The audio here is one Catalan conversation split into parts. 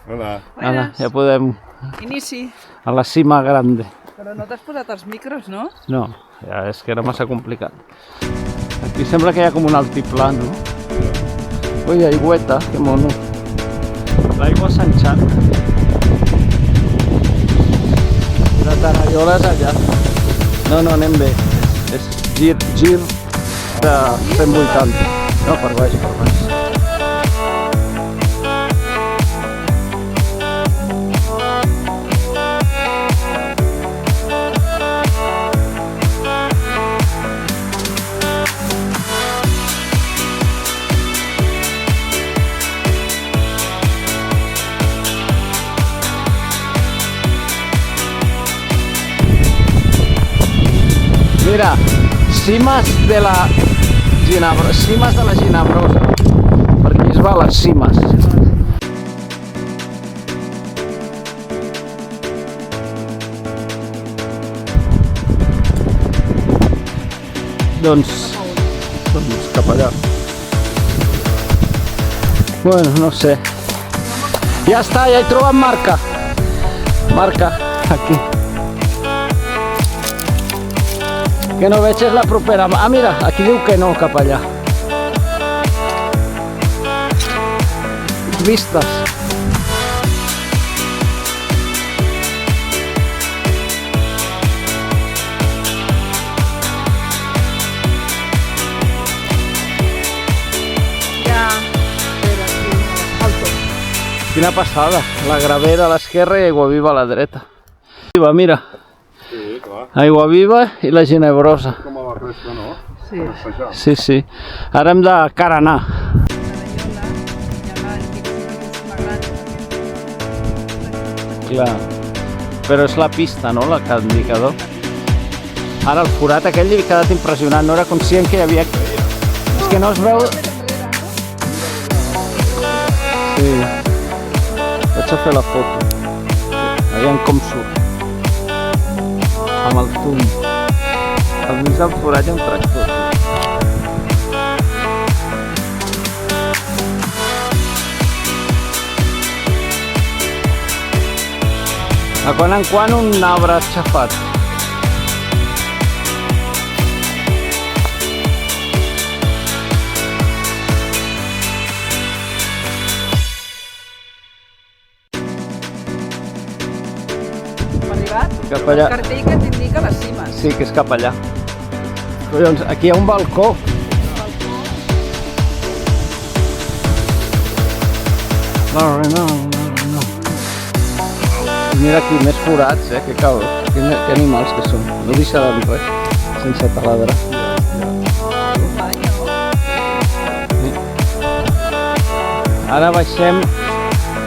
Hola. Ara, ja podem Inici. a la cima grande. Però no t'has posat els micros, no? No, ja és que era massa complicat. Aquí sembla que hi ha com un altiplà, no? Ui, aigüeta, que mono. L'aigua s'enxana. La Taraiola és allà. No, anem bé. És gir de 180. No, per baix, per baix. Mira, cimes de la Ginebrosa, perquè es va a les cimes. Doncs cap allà. Bueno, no sé. Ja està, ja he trobat marca. Marca, aquí. Que no veig és la propera. Ah, mira, aquí diu que no, cap allà. Vistes. Ja. Espera, sí, alto. Quina passada. La Gravera a l'esquerra i Aiguaviva a la dreta. Mira. Sí, clar. Aiguaviva i la Ginebrosa. Com a la resta, no? Sí. Per passejar. Sí, sí. Ara hem de carenar. Clar. Però és la pista, no? La indicador. Ara el forat aquell li ha quedat impressionant. No era conscient que hi havia... És que no es veu... Sí. Vaig a fer la foto. Aviam com surt. Amb el zoom. Al mig del forat hi ha un tractor. De quan en quan un arbre aixafat. Hem arribat? Cap allà. El cartell que t'indica les cimes. Sí, que és cap allà. Collons, aquí hi ha un balcó. No. Mira aquí, més forats, que cabró. Que animals que són. No deixaran res, sense taladrar. Ara baixem...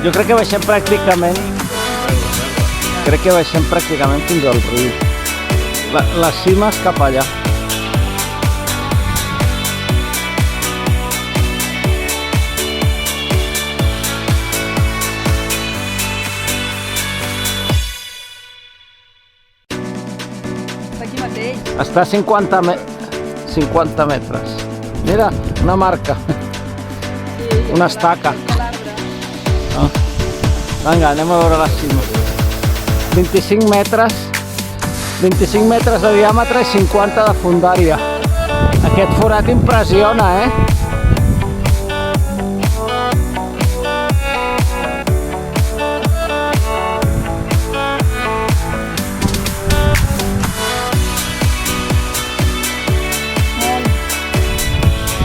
Jo crec que baixem pràcticament... Crec que baixem pràcticament fins al riu. La cima és cap allà. Aquí mateix. Està a 50 metres. Mira, una marca. Sí, Una estaca. Ah. Vinga, anem a veure la cima. 25 metres de diàmetre i 50 de fondària. Aquest forat impressiona,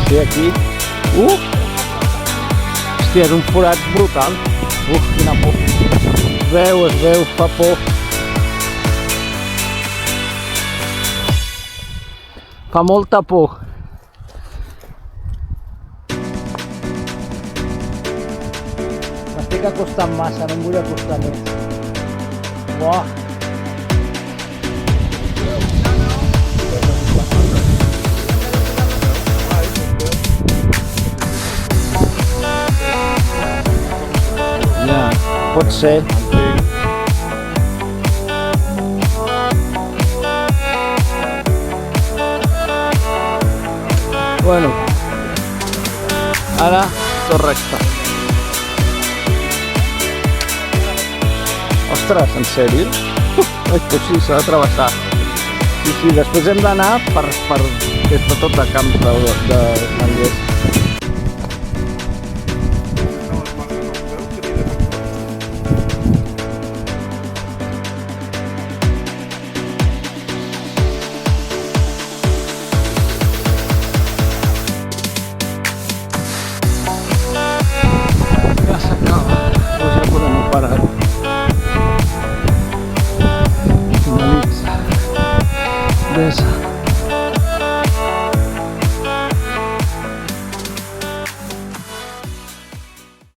Sí, aquí. Hòstia, és un forat brutal. Quina por. Es veu, fa por. Fa molta por. M'estic acostant massa, no em vull acostar més. Uah. Ja, pot ser. Bueno, ara tot recte. Ostres, en sèrio? Pues sí, s'ha de travessar. Sí, sí, després hem d'anar per tot el camp de Manlleu. Ja s'acaba, pues ja podem parar. Finalitza. Besa.